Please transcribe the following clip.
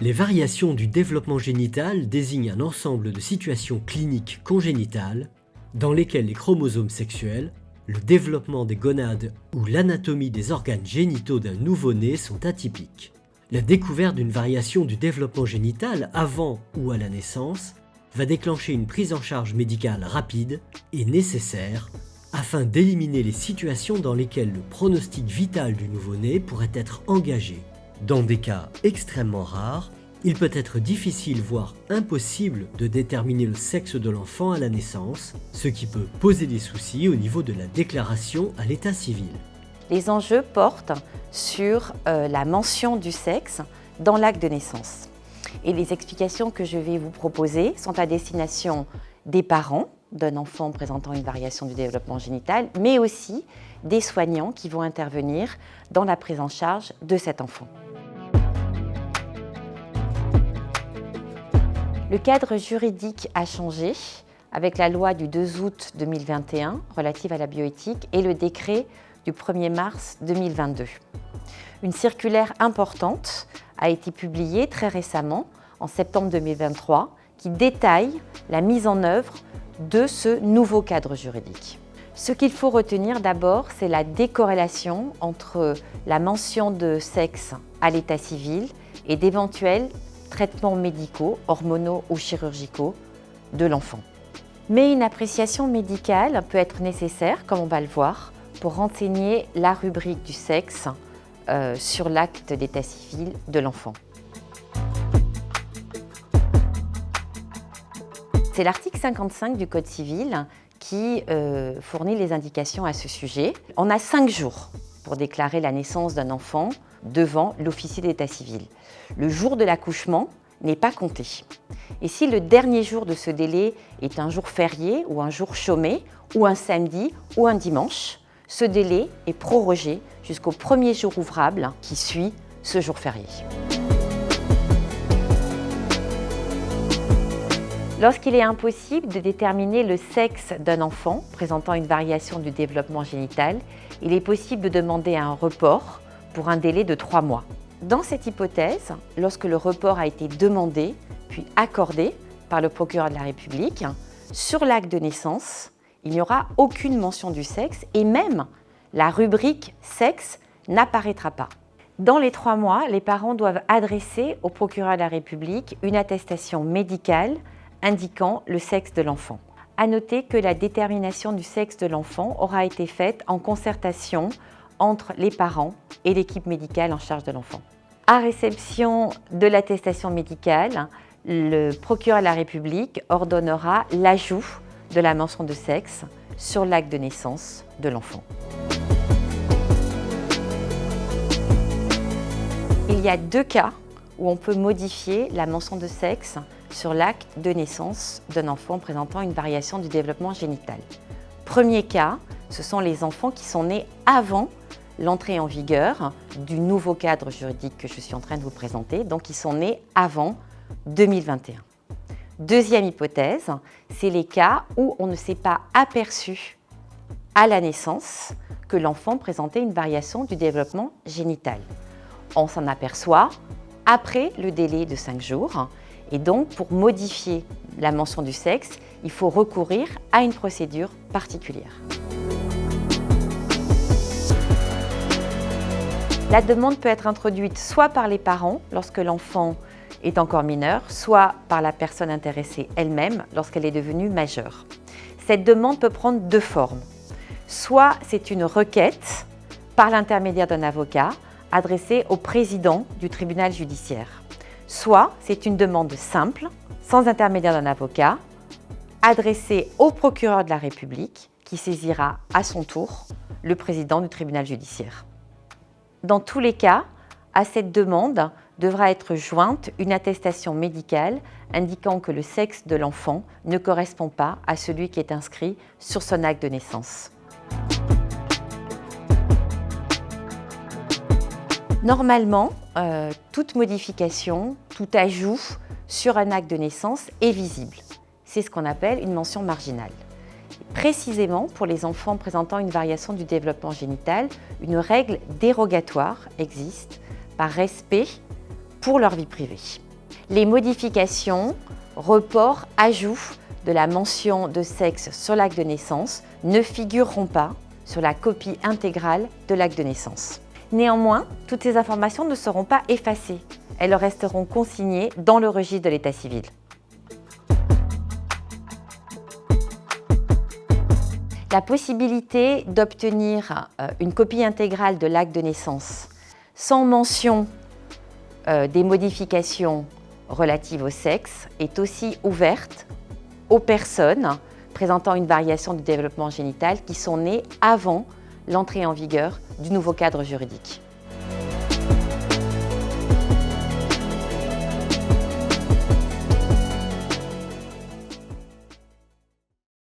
Les variations du développement génital désignent un ensemble de situations cliniques congénitales dans lesquelles les chromosomes sexuels, le développement des gonades ou l'anatomie des organes génitaux d'un nouveau-né sont atypiques. La découverte d'une variation du développement génital avant ou à la naissance va déclencher une prise en charge médicale rapide et nécessaire afin d'éliminer les situations dans lesquelles le pronostic vital du nouveau-né pourrait être engagé. Dans des cas extrêmement rares, il peut être difficile voire impossible de déterminer le sexe de l'enfant à la naissance, ce qui peut poser des soucis au niveau de la déclaration à l'état civil. Les enjeux portent sur la mention du sexe dans l'acte de naissance. Et les explications que je vais vous proposer sont à destination des parents d'un enfant présentant une variation du développement génital, mais aussi des soignants qui vont intervenir dans la prise en charge de cet enfant. Le cadre juridique a changé avec la loi du 2 août 2021 relative à la bioéthique et le décret du 1er mars 2022. Une circulaire importante a été publiée très récemment, en septembre 2023, qui détaille la mise en œuvre de ce nouveau cadre juridique. Ce qu'il faut retenir d'abord, c'est la décorrélation entre la mention de sexe à l'état civil et d'éventuels traitements médicaux, hormonaux ou chirurgicaux de l'enfant. Mais une appréciation médicale peut être nécessaire, comme on va le voir, pour renseigner la rubrique du sexe sur l'acte d'état civil de l'enfant. C'est l'article 55 du Code civil qui fournit les indications à ce sujet. On a 5 jours pour déclarer la naissance d'un enfant devant l'officier d'état civil. Le jour de l'accouchement n'est pas compté. Et si le dernier jour de ce délai est un jour férié ou un jour chômé, ou un samedi ou un dimanche, ce délai est prorogé jusqu'au premier jour ouvrable qui suit ce jour férié. Lorsqu'il est impossible de déterminer le sexe d'un enfant présentant une variation du développement génital, il est possible de demander un report pour un délai de 3 mois. Dans cette hypothèse, lorsque le report a été demandé puis accordé par le procureur de la République, sur l'acte de naissance, il n'y aura aucune mention du sexe et même la rubrique sexe n'apparaîtra pas. Dans les 3 mois, les parents doivent adresser au procureur de la République une attestation médicale indiquant le sexe de l'enfant. À noter que la détermination du sexe de l'enfant aura été faite en concertation entre les parents et l'équipe médicale en charge de l'enfant. À réception de l'attestation médicale, le procureur de la République ordonnera l'ajout de la mention de sexe sur l'acte de naissance de l'enfant. Il y a 2 cas où on peut modifier la mention de sexe sur l'acte de naissance d'un enfant présentant une variation du développement génital. Premier cas, ce sont les enfants qui sont nés avant l'entrée en vigueur du nouveau cadre juridique que je suis en train de vous présenter, donc ils sont nés avant 2021. Deuxième hypothèse, c'est les cas où on ne s'est pas aperçu à la naissance que l'enfant présentait une variation du développement génital. On s'en aperçoit après le délai de 5 jours et donc pour modifier la mention du sexe, il faut recourir à une procédure particulière. La demande peut être introduite soit par les parents lorsque l'enfant est encore mineur, soit par la personne intéressée elle-même lorsqu'elle est devenue majeure. Cette demande peut prendre 2 formes. Soit c'est une requête par l'intermédiaire d'un avocat adressée au président du tribunal judiciaire. Soit c'est une demande simple, sans intermédiaire d'un avocat, adressée au procureur de la République qui saisira à son tour le président du tribunal judiciaire. Dans tous les cas, à cette demande devra être jointe une attestation médicale indiquant que le sexe de l'enfant ne correspond pas à celui qui est inscrit sur son acte de naissance. Normalement, toute modification, tout ajout sur un acte de naissance est visible. C'est ce qu'on appelle une mention marginale. Précisément, pour les enfants présentant une variation du développement génital, une règle dérogatoire existe par respect pour leur vie privée. Les modifications, report, ajout de la mention de sexe sur l'acte de naissance ne figureront pas sur la copie intégrale de l'acte de naissance. Néanmoins, toutes ces informations ne seront pas effacées. Elles resteront consignées dans le registre de l'état civil. La possibilité d'obtenir une copie intégrale de l'acte de naissance sans mention des modifications relatives au sexe est aussi ouverte aux personnes présentant une variation du développement génital qui sont nées avant l'entrée en vigueur du nouveau cadre juridique.